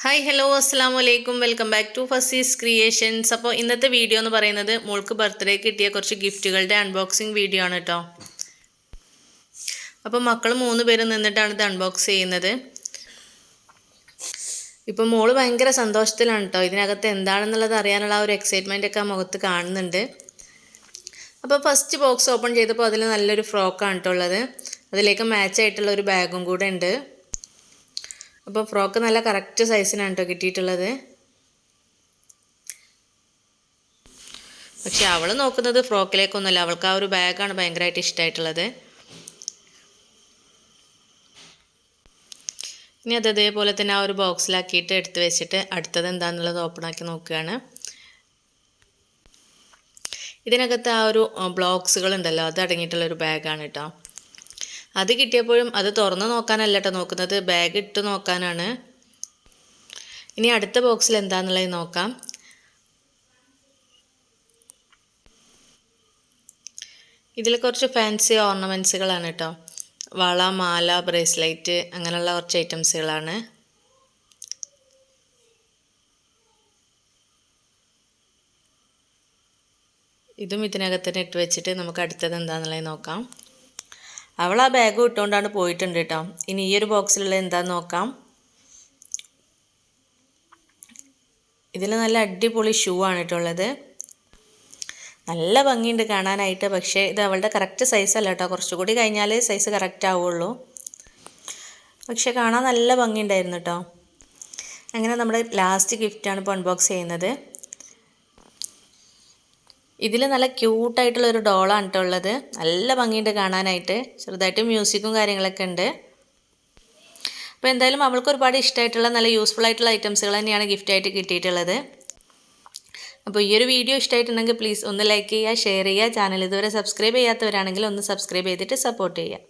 Hi hello അസ്സാം വലൈക്കും welcome back to Fazi's creations. അപ്പോൾ ഇന്നത്തെ വീഡിയോ എന്ന് പറയുന്നത് മോൾക്ക് ബർത്ത്ഡേ കിട്ടിയ കുറച്ച് ഗിഫ്റ്റുകളുടെ അൺബോക്സിങ് വീഡിയോ ആണ് കേട്ടോ. അപ്പോൾ മക്കൾ 3 പേര് നിന്നിട്ടാണ് ഇത് അൺബോക്സ് ചെയ്യുന്നത്. ഇപ്പോൾ മോള് ഭയങ്കര സന്തോഷത്തിലാണ് കേട്ടോ. ഇതിനകത്ത് എന്താണെന്നുള്ളത് അറിയാനുള്ള ആ ഒരു എക്സൈറ്റ്മെൻ്റ് ഒക്കെ ആ മുഖത്ത് കാണുന്നുണ്ട്. അപ്പോൾ ഫസ്റ്റ് ബോക്സ് ഓപ്പൺ ചെയ്തപ്പോൾ അതിൽ നല്ലൊരു ഫ്രോക്കാണ് കേട്ടോ ഉള്ളത്. അതിലേക്ക് മാച്ച് ആയിട്ടുള്ള ഒരു ബാഗും കൂടെ ഉണ്ട്. അപ്പോൾ ഫ്രോക്ക് നല്ല കറക്റ്റ് സൈസിനാണ് കേട്ടോ കിട്ടിയിട്ടുള്ളത്. പക്ഷെ അവൾ നോക്കുന്നത് ഫ്രോക്കിലേക്കൊന്നുമല്ല, അവൾക്ക് ആ ഒരു ബാഗാണ് ഭയങ്കരമായിട്ട് ഇഷ്ടമായിട്ടുള്ളത്. ഇനി അത് അതേപോലെ തന്നെ ആ ഒരു ബോക്സിലാക്കിയിട്ട് എടുത്ത് വെച്ചിട്ട് അടുത്തത് എന്താണെന്നുള്ളത് ഓപ്പൺ ആക്കി നോക്കുകയാണ്. ഇതിനകത്ത് ആ ഒരു ബ്ലോക്സുകൾ ഉണ്ടല്ലോ, അത് അടങ്ങിയിട്ടുള്ളൊരു ബാഗാണ് കേട്ടോ. അത് കിട്ടിയപ്പോഴും അത് തുറന്ന് നോക്കാനല്ല കേട്ടോ നോക്കുന്നത്, ബാഗ് ഇട്ട് നോക്കാനാണ്. ഇനി അടുത്ത ബോക്സിൽ എന്താണെന്നുള്ളത് നോക്കാം. ഇതിൽ കുറച്ച് ഫാൻസി ഓർണമെൻറ്റ്സുകളാണ് കേട്ടോ. വള, മാല, ബ്രേസ്ലെറ്റ് അങ്ങനെയുള്ള കുറച്ച് ഐറ്റംസുകളാണ്. ഇതും ഇതിനകത്ത് തന്നെ ഇട്ട് വെച്ചിട്ട് നമുക്ക് അടുത്തത് എന്താണെന്നുള്ളത് നോക്കാം. അവൾ ആ ബാഗ് ഇട്ടുകൊണ്ടാണ് പോയിട്ടുണ്ട് കേട്ടോ. ഇനി ഈ ഒരു ബോക്സിലുള്ള എന്താണെന്ന് നോക്കാം. ഇതിൽ നല്ല അടിപൊളി ഷൂ ആണ് കേട്ടോ ഉള്ളത്. നല്ല ഭംഗിയുണ്ട് കാണാനായിട്ട്. പക്ഷേ ഇത് അവളുടെ കറക്റ്റ് സൈസ് അല്ല കേട്ടോ, കുറച്ചുകൂടി കഴിഞ്ഞാൽ സൈസ് കറക്റ്റ് ആവുള്ളൂ. പക്ഷെ കാണാൻ നല്ല ഭംഗിയുണ്ടായിരുന്നു കേട്ടോ. അങ്ങനെ നമ്മുടെ ലാസ്റ്റ് ഗിഫ്റ്റാണ് ഇപ്പോൾ അൺബോക്സ് ചെയ്യുന്നത്. ഇതിൽ നല്ല ക്യൂട്ടായിട്ടുള്ളൊരു ഡോളാണ് കേട്ടോ ഉള്ളത്. നല്ല ഭംഗിയുണ്ട് കാണാനായിട്ട്. ചെറുതായിട്ട് മ്യൂസിക്കും കാര്യങ്ങളൊക്കെ ഉണ്ട്. അപ്പോൾ എന്തായാലും അവൾക്ക് ഒരുപാട് ഇഷ്ടമായിട്ടുള്ള നല്ല യൂസ്ഫുൾ ആയിട്ടുള്ള ഐറ്റംസുകൾ തന്നെയാണ് ഗിഫ്റ്റായിട്ട് കിട്ടിയിട്ടുള്ളത്. അപ്പോൾ ഈ ഒരു വീഡിയോ ഇഷ്ടമായിട്ടുണ്ടെങ്കിൽ പ്ലീസ് ഒന്ന് ലൈക്ക് ചെയ്യുക, ഷെയർ ചെയ്യുക. ചാനൽ ഇതുവരെ സബ്സ്ക്രൈബ് ചെയ്യാത്തവരാണെങ്കിൽ ഒന്ന് സബ്സ്ക്രൈബ് ചെയ്തിട്ട് സപ്പോർട്ട് ചെയ്യുക.